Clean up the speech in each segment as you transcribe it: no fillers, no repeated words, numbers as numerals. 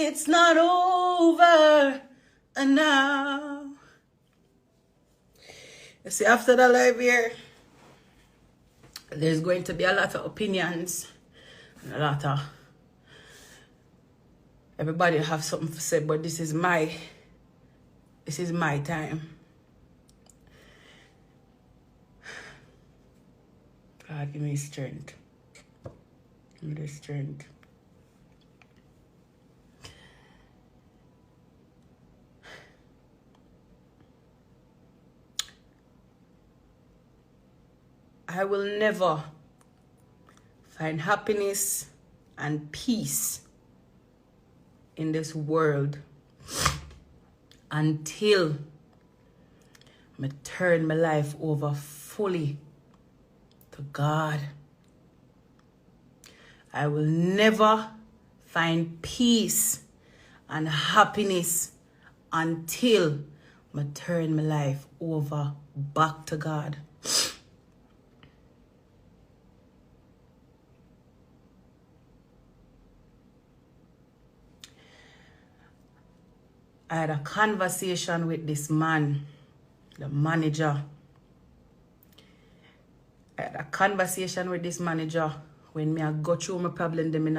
it's not over now. You see, after the live here, there's going to be a lot of opinions and a lot of everybody have something to say, but this is my time. God, give me strength. Give me the strength. I will never find happiness and peace in this world until I turn my life over fully to God. I will never find peace and happiness until I turn my life over back to God. I had a conversation with this man, the manager. I had a conversation with this manager when me I go through my problem them in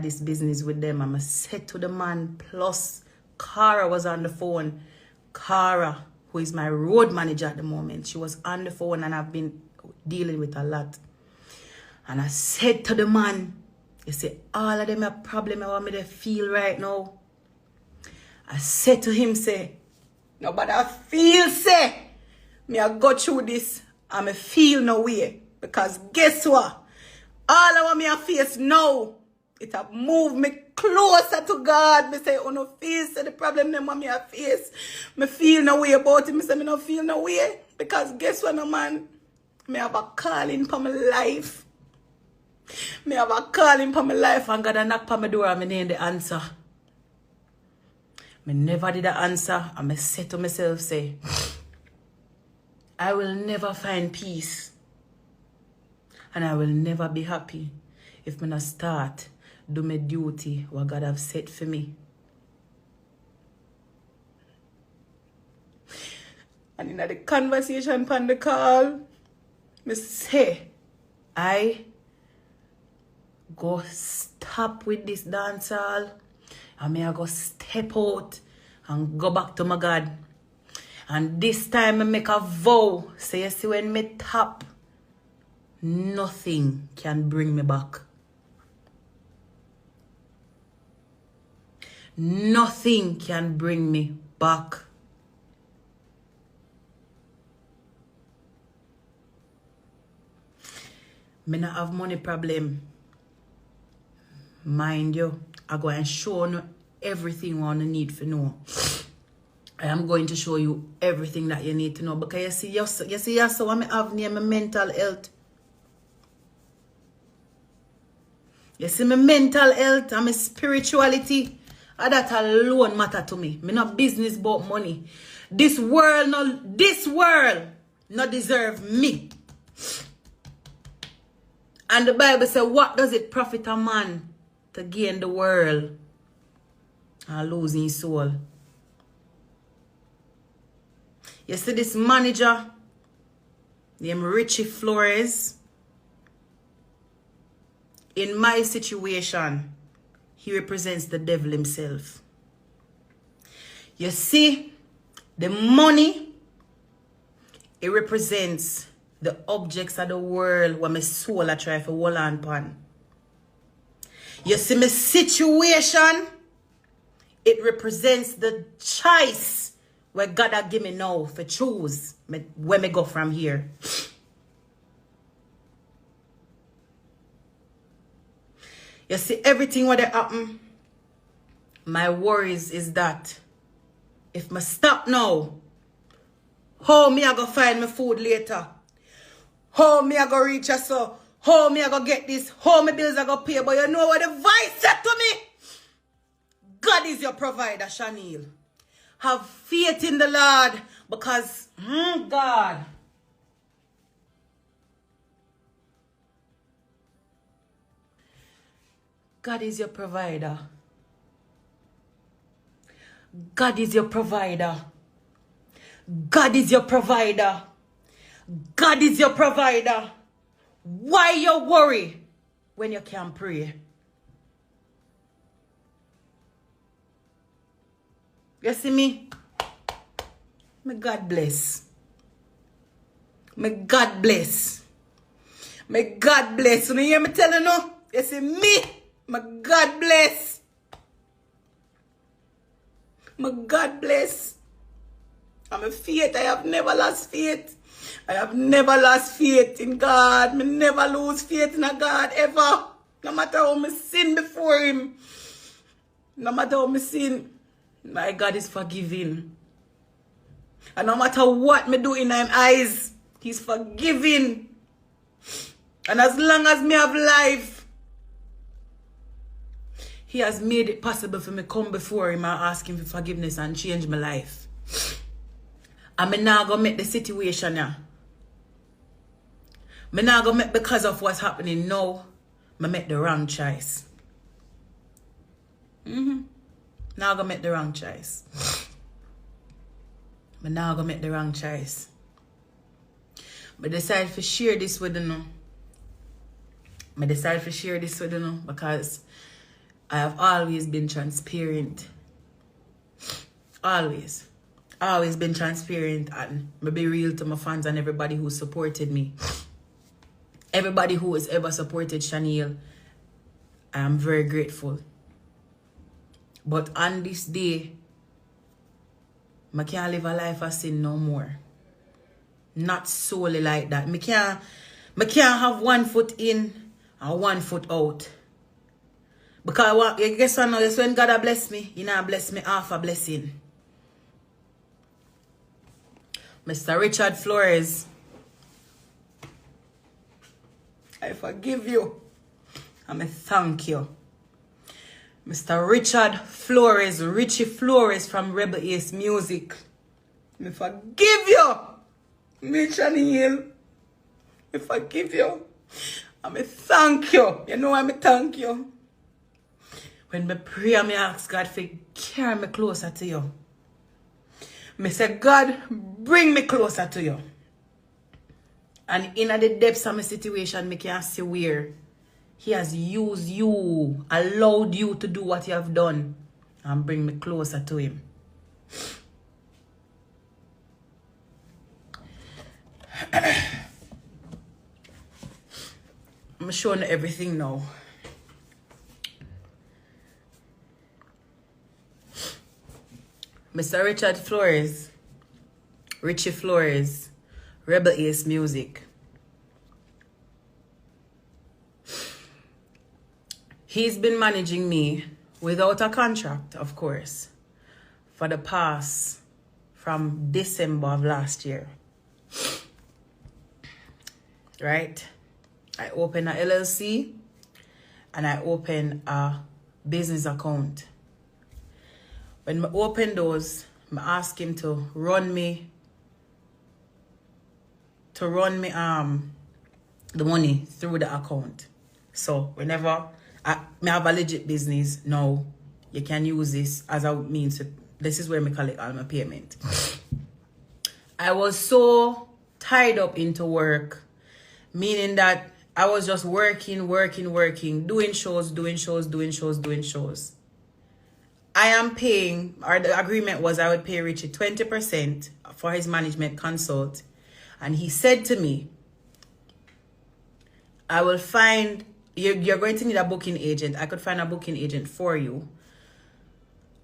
this business with them. And I said to the man, plus Cara was on the phone. Cara, who is my road manager at the moment, she was on the phone and I've been dealing with a lot. And I said to the man, you see, all of them have problem I want me to feel right now. I said to him, say, no, but I feel, say, me I go through this and I feel no way. Because guess what? All I want me to face now, it have moved me closer to God. Me say, oh no, face the problem them want me to face. Me feel no way about it. Me say, me no feel no way. Because guess what, no man? Me have a calling for my life. Me have a calling for my life and God a knock on my door and me need the answer. Me never did the answer and I said to myself, say, I will never find peace and I will never be happy if me not start do my duty what God have set for me. And in the conversation on the call, me say, I go stop with this dancehall. And me I go step out and go back to my God. And this time I make a vow. Say, you see, when me tap, nothing can bring me back. Nothing can bring me back. Me not have money problem. Mind you, I go and show you everything you want to need to know. I am going to show you everything that you need to know. Because you see, so what I have near my mental health. You see, my mental health and my spirituality, that alone matter to me. Me not business about money. This world not deserve me. And the Bible says, what does it profit a man to gain the world and lose his soul? You see this manager named Richie Flores. In my situation, he represents the devil himself. You see, the money, it represents the objects of the world where my soul I try for hold on pan. You see my situation, it represents the choice where God has given me now for choose where me go from here. You see everything what happen. My worries is that if I stop now, how me I go find my food later? How me I go reach us so? How me I go get this? How my bills I go pay? But you know what the voice said to me? God is your provider, Shaneil. Have faith in the Lord because, God. God is your provider. God is your provider. God is your provider. God is your provider. Why you worry when you can pray? You see me? May God bless. May God bless. May God bless. You hear me telling you? You see me? May God bless. May God bless. I'm a faith. I have never lost faith. I have never lost faith in God. Me never lose faith in a God ever. No matter how me sin before Him. No matter how me sin. My God is forgiving. And no matter what me do in His eyes, He's forgiving. And as long as me have life, He has made it possible for me come before Him and ask Him for forgiveness and change my life. And me now go make the situation now. Me now go make, because of what's happening now, me make the wrong choice. Now go make the wrong choice. Me now go make the wrong choice. But decide to share this with you. I decide to share this with you because I have always been transparent. Always. Always been transparent and I be real to my fans and everybody who supported me. Everybody who has ever supported Shaneil, I am very grateful. But on this day, I can't live a life of sin no more. Not solely like that. I can't have 1 foot in and 1 foot out. Because you guess what now? That's when God bless me. He not bless me half a blessing. Mr. Richard Flores, I forgive you. And I thank you. Mr. Richard Flores, Richie Flores from Rebelace Music. I forgive you. Me, Shaneil. I forgive you. And I thank you. You know why I thank you? When I pray, I ask God to carry me closer to you. I say, God, bring me closer to you. And in the depths of my situation, I can see where He has used you, allowed you to do what you have done, and bring me closer to Him. I'm showing you everything now. Mr. Richard Flores, Richie Flores, Rebelace Music. He's been managing me without a contract, of course, for the past, from December of last year. Right? I opened a LLC and I opened a business account. When I open those, I ask him to run me the money through the account. So whenever I have a legit business now, you can use this as a means to, this is where I collect all my payment. I was so tied up into work, meaning that I was just working, doing shows. I am paying, or the agreement was I would pay Richie 20% for his management consult. And he said to me, I will find, you're going to need a booking agent. I could find a booking agent for you.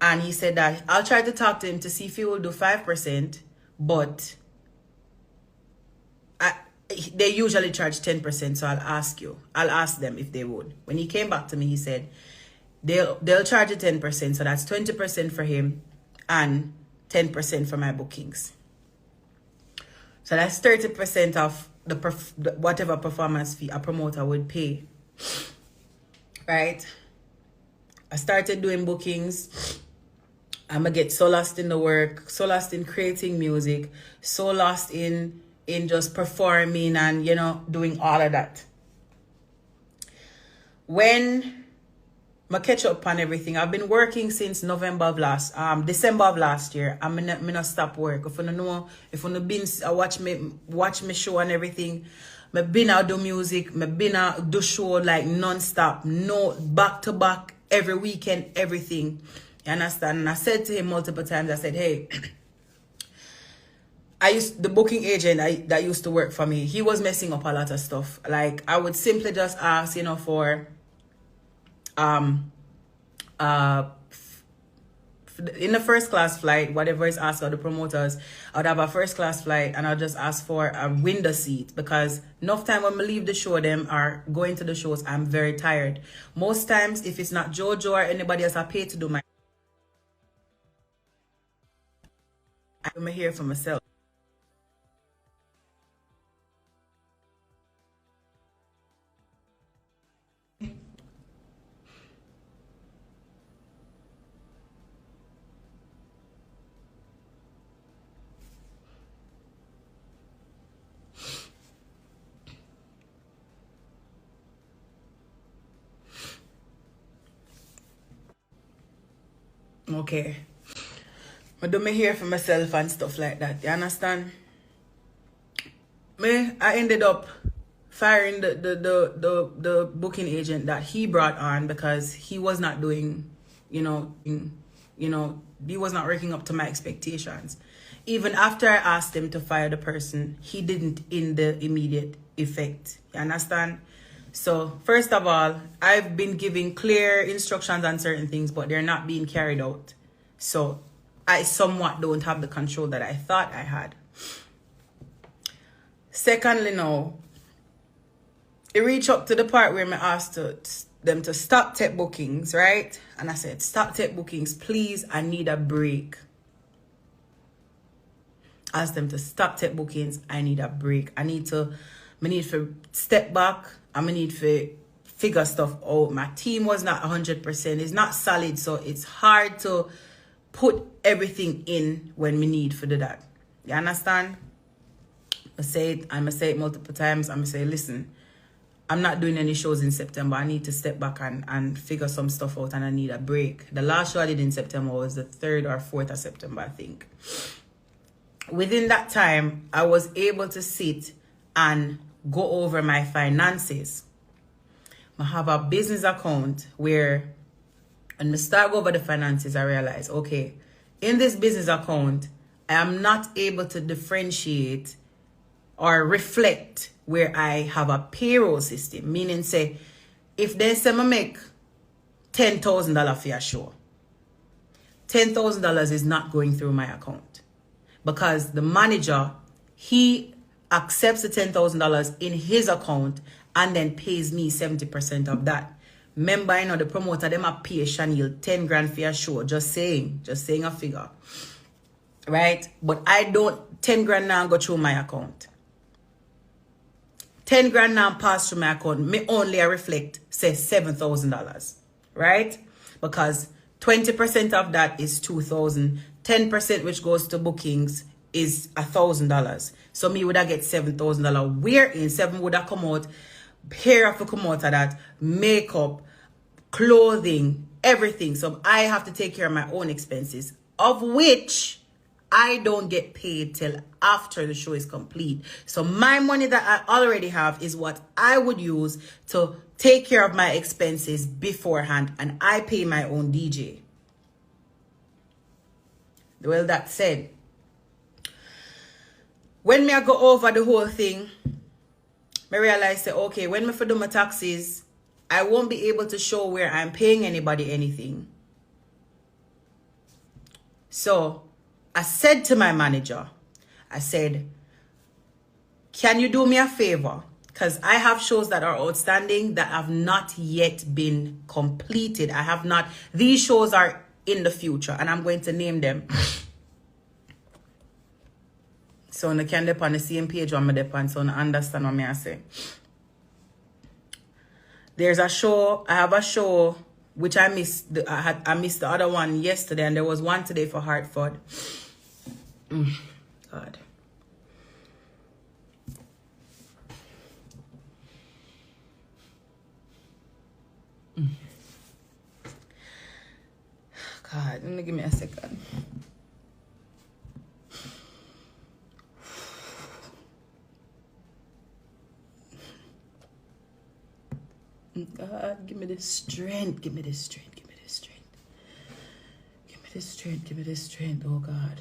And he said that I'll try to talk to him to see if he will do 5%, but they usually charge 10%, so I'll ask them if they would. When he came back to me, he said, They'll charge you 10%, so that's 20% for him and 10% for my bookings. So that's 30% of the whatever performance fee a promoter would pay. Right? I started doing bookings. I'm gonna get so lost in the work, so lost in creating music, so lost in just performing and, you know, doing all of that. When my catch up on everything. I've been working since December of last year. I'm not stop work. If you don't know, if you been watch me show and everything, me been out do music, me been out do show like non-stop, no back to back, every weekend, everything. You understand? And I said to him multiple times, I said, hey, the booking agent that used to work for me, he was messing up a lot of stuff. Like I would simply just ask, you know, for in the first class flight, whatever is asked of the promoters, I'd have a first class flight and I'll just ask for a window seat, because enough time when we leave the show, them are going to the shows, I'm very tired. Most times, if it's not Jojo or anybody else, I pay to do my, I'm here for myself. Okay. I do me here for myself and stuff like that. You understand? I ended up firing the booking agent that he brought on, because he was not doing, he was not working up to my expectations. Even after I asked him to fire the person, he didn't in the immediate effect. You understand? So, first of all, I've been giving clear instructions on certain things, but they're not being carried out. So, I somewhat don't have the control that I thought I had. Secondly, now, it reached up to the part where I asked them to stop take bookings, right? And I said, stop take bookings, please, I need a break. Asked them to stop take bookings, I need a break. I need to step back. I need to figure stuff out. My team was not 100%. It's not solid, so it's hard to put everything in when we need for that. You understand? I'm going to say it multiple times. I'm going to say, listen, I'm not doing any shows in September. I need to step back and figure some stuff out, and I need a break. The last show I did in September was the 3rd or 4th of September, I think. Within that time, I was able to sit and go over my finances. I have a business account where, when I start over the finances, I realize, okay, in this business account, I am not able to differentiate or reflect where I have a payroll system. Meaning, say, if they say I make $10,000 for a show, $10,000 is not going through my account, because the manager, he accepts the $10,000 in his account and then pays me 70% of that. Remember, the promoter, them a pay Shaneil 10 grand for a show. Just saying a figure. Right? But I don't, 10 grand now go through my account. 10 grand now pass through my account. Me only reflect, say, $7,000. Right? Because 20% of that is $2,000. 10% which goes to bookings is $1,000. So me would have get $7,000. Wherein 7 would have come out, hair have to come out of that, makeup, clothing, everything. So I have to take care of my own expenses, of which I don't get paid till after the show is complete. So my money that I already have is what I would use to take care of my expenses beforehand, and I pay my own DJ. Well, that said, when me I go over the whole thing, I realize that, okay, when me for do my taxes, I won't be able to show where I'm paying anybody anything. So I said to my manager, I said, can you do me a favor? Because I have shows that are outstanding that have not yet been completed. I have not, these shows are in the future, and I'm going to name them. So you can depend on the same page where I depend, so you understand what I say. There's a show, I have a show which I missed. I missed the other one yesterday, and there was one today for Hartford. God. God, give me a second. God, give me this strength. Give me this strength. Give me this strength. Give me this strength. Give me this strength. Oh God.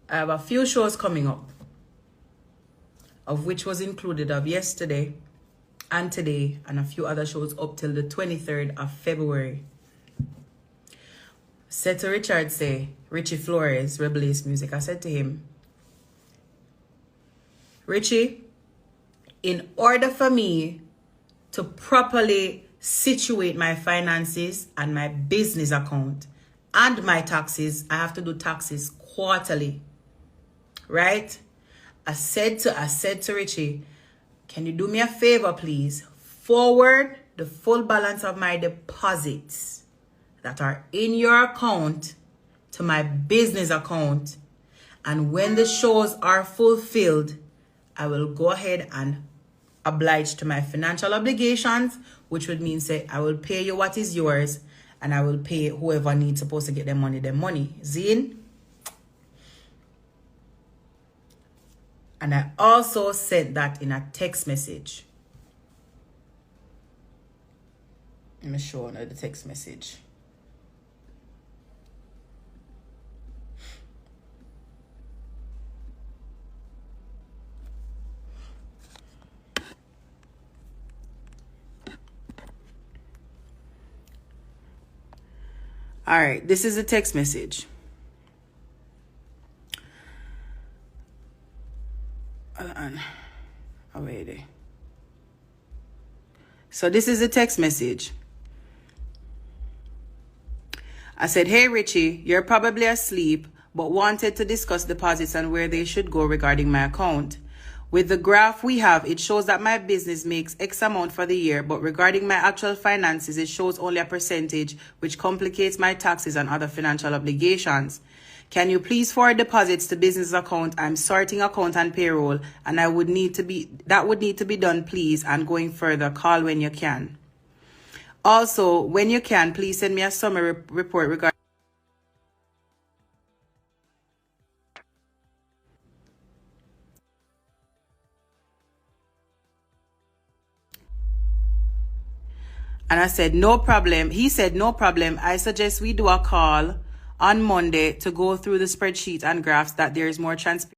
I have a few shows coming up, of which was included of yesterday and today, and a few other shows up till the 23rd of February. Said to Richard, say, Richie Flores, Rebelace Music, I said to him, Richie, in order for me to properly situate my finances and my business account and my taxes, I have to do taxes quarterly. Right? I said to Richie, can you do me a favor, please? Forward the full balance of my deposits that are in your account to my business account. And when the shows are fulfilled, I will go ahead and oblige to my financial obligations, which would mean, say, I will pay you what is yours, and I will pay whoever needs supposed to get their money. Zine? And I also sent that in a text message. Let me show you the text message. All right, this is a text message. So this is a text message. I said, hey Richie, you're probably asleep, but wanted to discuss deposits and where they should go regarding my account. With the graph we have, it shows that my business makes X amount for the year, but regarding my actual finances, it shows only a percentage, which complicates my taxes and other financial obligations. Can you please forward deposits to business account? I'm sorting account and payroll, and that would need to be done, please. And going further, call when you can. Also, when you can, please send me a summary report regarding. And I said, no problem. He said, no problem. I suggest we do a call on Monday to go through the spreadsheet and graphs that there is more transparency.